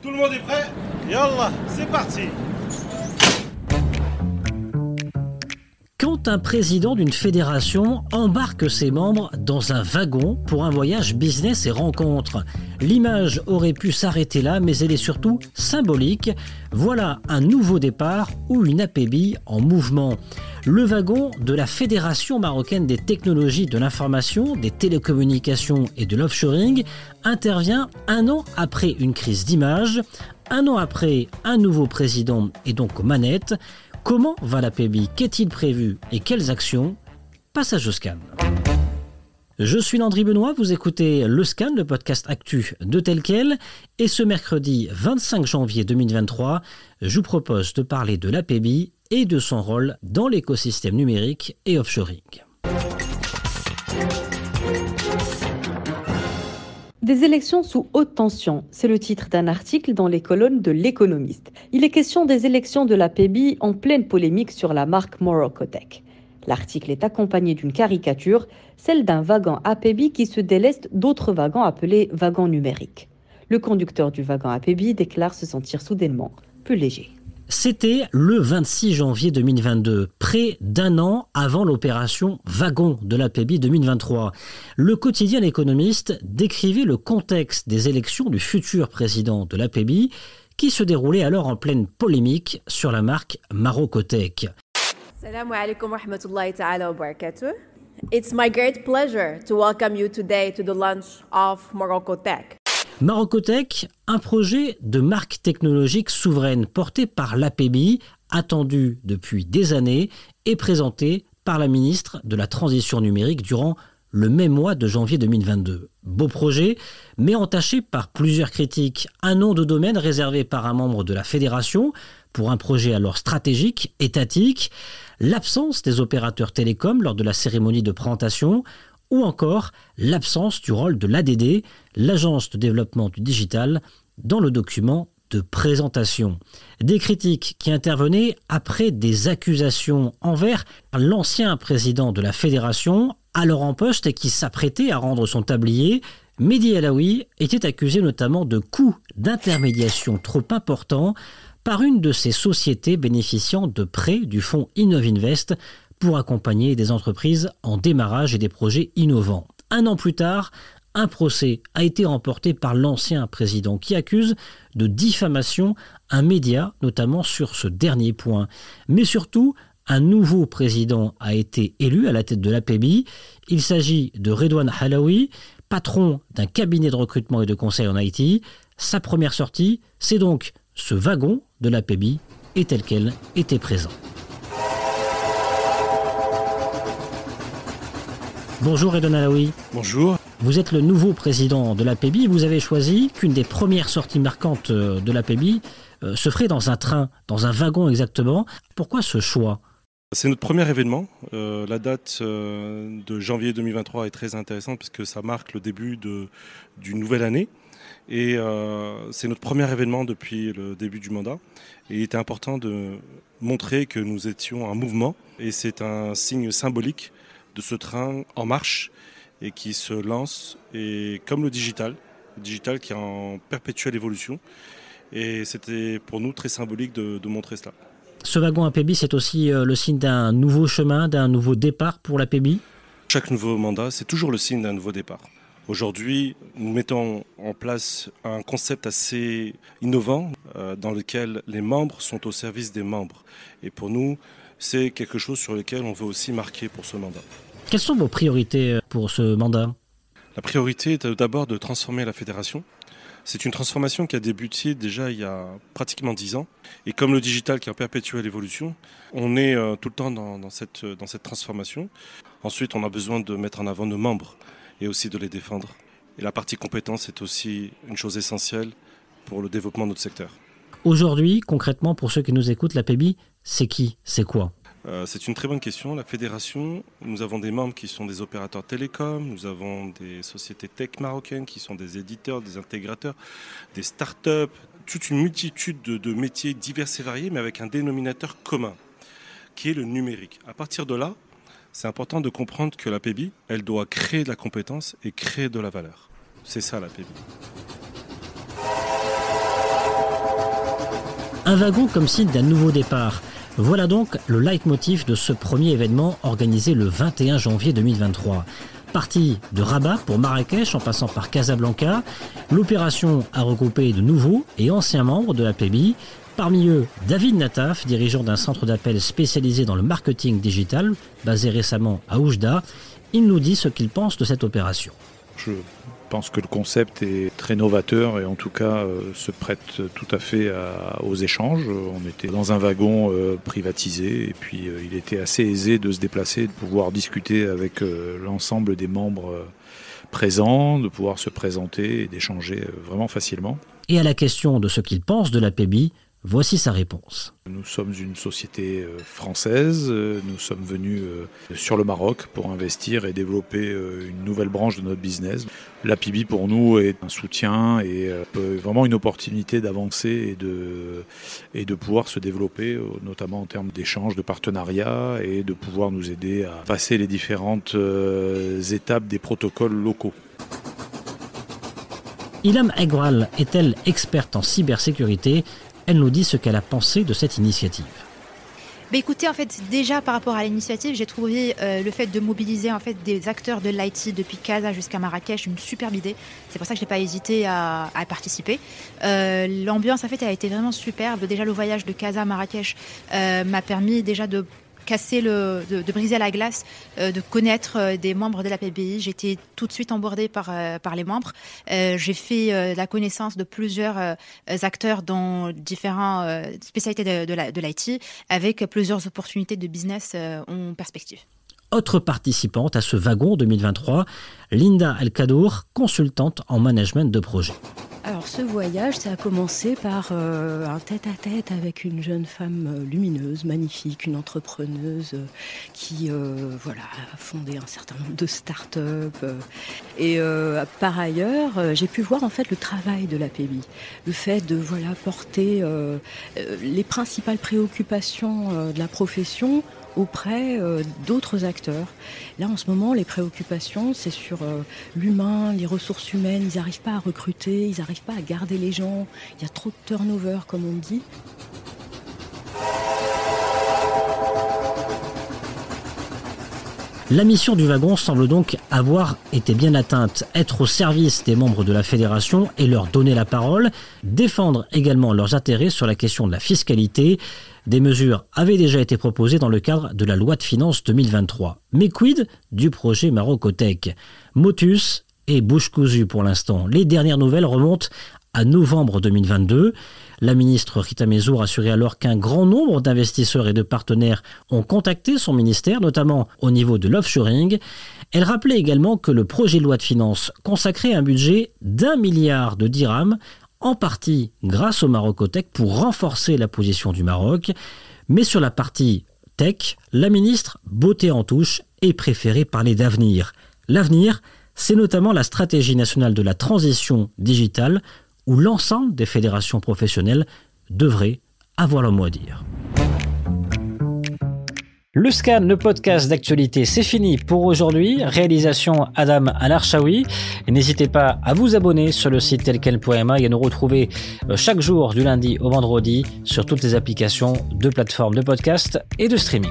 Tout le monde est prêt? Yallah, c'est parti! Quand un président d'une fédération embarque ses membres dans un wagon pour un voyage business et rencontre, l'image aurait pu s'arrêter là, mais elle est surtout symbolique. Voilà un nouveau départ ou une APB en mouvement. Le wagon de la Fédération marocaine des technologies de l'information, des télécommunications et de l'offshoring intervient un an après une crise d'image, un an après un nouveau président et donc aux manettes. Comment va l'APB? Qu'est-il prévu et quelles actions? Passage au scan. Je suis Landry Benoît, vous écoutez Le Scan, le podcast actu de Tel Quel. Et ce mercredi 25 janvier 2023, je vous propose de parler de l'APB et de son rôle dans l'écosystème numérique et offshoring. Des élections sous haute tension, c'est le titre d'un article dans les colonnes de l'Économiste. Il est question des élections de l'APB en pleine polémique sur la marque Morocco-Tech. L'article est accompagné d'une caricature, celle d'un wagon APB qui se déleste d'autres wagons appelés wagons numériques. Le conducteur du wagon APB déclare se sentir soudainement plus léger. C'était le 26 janvier 2022, près d'un an avant l'opération Wagon de l'APB 2023. Le quotidien L'Économiste décrivait le contexte des élections du futur président de l'APB qui se déroulait alors en pleine polémique sur la marque Morocco-Tech. Assalamu alaikum wa rahmatullahi ta'ala wa barakatuh. It's my great pleasure to welcome you today to the launch of Morocco-Tech. Morocco-Tech, un projet de marque technologique souveraine porté par l'APB, attendu depuis des années et présenté par la ministre de la Transition numérique durant le même mois de janvier 2022. Beau projet, mais entaché par plusieurs critiques. Un nom de domaine réservé par un membre de la fédération pour un projet alors stratégique, étatique, l'absence des opérateurs télécoms lors de la cérémonie de présentation, ou encore l'absence du rôle de l'ADD, l'Agence de développement du digital, dans le document de présentation. Des critiques qui intervenaient après des accusations envers l'ancien président de la fédération, alors en poste et qui s'apprêtait à rendre son tablier. Mehdi Alaoui était accusé notamment de coûts d'intermédiation trop importants par une de ces sociétés bénéficiant de prêts du fonds Innovinvest pour accompagner des entreprises en démarrage et des projets innovants. Un an plus tard, un procès a été remporté par l'ancien président qui accuse de diffamation un média, notamment sur ce dernier point. Mais surtout, un nouveau président a été élu à la tête de l'APB. Il s'agit de Redouane Halaoui, patron d'un cabinet de recrutement et de conseil en IT. Sa première sortie, c'est donc ce wagon de l'APB et tel quel était présent. Bonjour Redouane Halaoui. Bonjour. Vous êtes le nouveau président de l'APB. Vous avez choisi qu'une des premières sorties marquantes de l'APB se ferait dans un train, dans un wagon exactement. Pourquoi ce choix ? C'est notre premier événement. La date de janvier 2023 est très intéressante parce que ça marque le début d'une nouvelle année. Et c'est notre premier événement depuis le début du mandat. Et il était important de montrer que nous étions un mouvement. Et c'est un signe symbolique de ce train en marche et qui se lance, et comme le digital qui est en perpétuelle évolution. Et c'était pour nous très symbolique de montrer cela. Ce wagon APB, c'est aussi le signe d'un nouveau chemin, d'un nouveau départ pour l'APB. Chaque nouveau mandat, c'est toujours le signe d'un nouveau départ. Aujourd'hui, nous mettons en place un concept assez innovant dans lequel les membres sont au service des membres. Et pour nous, c'est quelque chose sur lequel on veut aussi marquer pour ce mandat. Quelles sont vos priorités pour ce mandat ? La priorité est d'abord de transformer la fédération. C'est une transformation qui a débuté déjà il y a pratiquement 10 ans. Et comme le digital qui est en perpétuelle évolution, on est tout le temps dans cette transformation. Ensuite, on a besoin de mettre en avant nos membres et aussi de les défendre. Et la partie compétence est aussi une chose essentielle pour le développement de notre secteur. Aujourd'hui, concrètement, pour ceux qui nous écoutent, l'APB, c'est qui ? C'est quoi ? C'est une très bonne question. La fédération, nous avons des membres qui sont des opérateurs télécoms, nous avons des sociétés tech marocaines qui sont des éditeurs, des intégrateurs, des startups, toute une multitude de métiers divers et variés, mais avec un dénominateur commun, qui est le numérique. À partir de là, c'est important de comprendre que l'APB, elle doit créer de la compétence et créer de la valeur. C'est ça l'APB. Un wagon comme signe d'un nouveau départ. Voilà donc le leitmotiv de ce premier événement organisé le 21 janvier 2023. Parti de Rabat pour Marrakech en passant par Casablanca, l'opération a regroupé de nouveaux et anciens membres de la PBI. Parmi eux, David Nataf, dirigeant d'un centre d'appel spécialisé dans le marketing digital, basé récemment à Oujda. Il nous dit ce qu'il pense de cette opération. Je pense que le concept est très novateur et en tout cas se prête tout à fait aux échanges. On était dans un wagon privatisé et puis il était assez aisé de se déplacer, de pouvoir discuter avec l'ensemble des membres présents, de pouvoir se présenter et d'échanger vraiment facilement. Et à la question de ce qu'il pense de la PBI, voici sa réponse. Nous sommes une société française, nous sommes venus sur le Maroc pour investir et développer une nouvelle branche de notre business. La PBI pour nous est un soutien et vraiment une opportunité d'avancer et de pouvoir se développer, notamment en termes d'échanges, de partenariats et de pouvoir nous aider à passer les différentes étapes des protocoles locaux. Ilham Aigoual est-elle experte en cybersécurité ? Elle nous dit ce qu'elle a pensé de cette initiative. Écoutez, en fait, déjà par rapport à l'initiative, j'ai trouvé le fait de mobiliser en fait des acteurs de l'IT depuis Casa jusqu'à Marrakech une superbe idée. C'est pour ça que je n'ai pas hésité à participer. L'ambiance en fait a été vraiment superbe. Déjà le voyage de Casa à Marrakech m'a permis déjà de de briser la glace, de connaître des membres de la PBI. J'ai été tout de suite embordée par les membres. J'ai fait la connaissance de plusieurs acteurs dans différentes spécialités de l'IT, avec plusieurs opportunités de business en perspective. Autre participante à ce wagon 2023, Linda El-Kadour, consultante en management de projet. Alors ce voyage, ça a commencé par un tête-à-tête avec une jeune femme lumineuse, magnifique, une entrepreneuse qui a fondé un certain nombre de start-up. Et par ailleurs, j'ai pu voir en fait le travail de la PBI, le fait de porter les principales préoccupations de la profession auprès d'autres acteurs. Là, en ce moment, les préoccupations, c'est sur l'humain, les ressources humaines. Ils n'arrivent pas à recruter, ils n'arrivent pas à garder les gens. Il y a trop de turnover, comme on dit. La mission du wagon semble donc avoir été bien atteinte, être au service des membres de la fédération et leur donner la parole, défendre également leurs intérêts sur la question de la fiscalité. Des mesures avaient déjà été proposées dans le cadre de la loi de finances 2023. Mais quid du projet Marocotech ? Motus et bouche cousue pour l'instant. Les dernières nouvelles remontent à novembre 2022. La ministre Rita Mezour assurait alors qu'un grand nombre d'investisseurs et de partenaires ont contacté son ministère, notamment au niveau de l'offshoring. Elle rappelait également que le projet de loi de finances consacrait un budget d'1 milliard de dirhams, en partie grâce au Marocotech pour renforcer la position du Maroc. Mais sur la partie tech, la ministre bottait en touche et préférait parler d'avenir. L'avenir, c'est notamment la stratégie nationale de la transition digitale, où l'ensemble des fédérations professionnelles devraient avoir leur mot à dire. Le Scan, le podcast d'actualité, c'est fini pour aujourd'hui. Réalisation Adam Al-Arshawi. N'hésitez pas à vous abonner sur le site telquel.ma et à nous retrouver chaque jour du lundi au vendredi sur toutes les applications de plateformes de podcast et de streaming.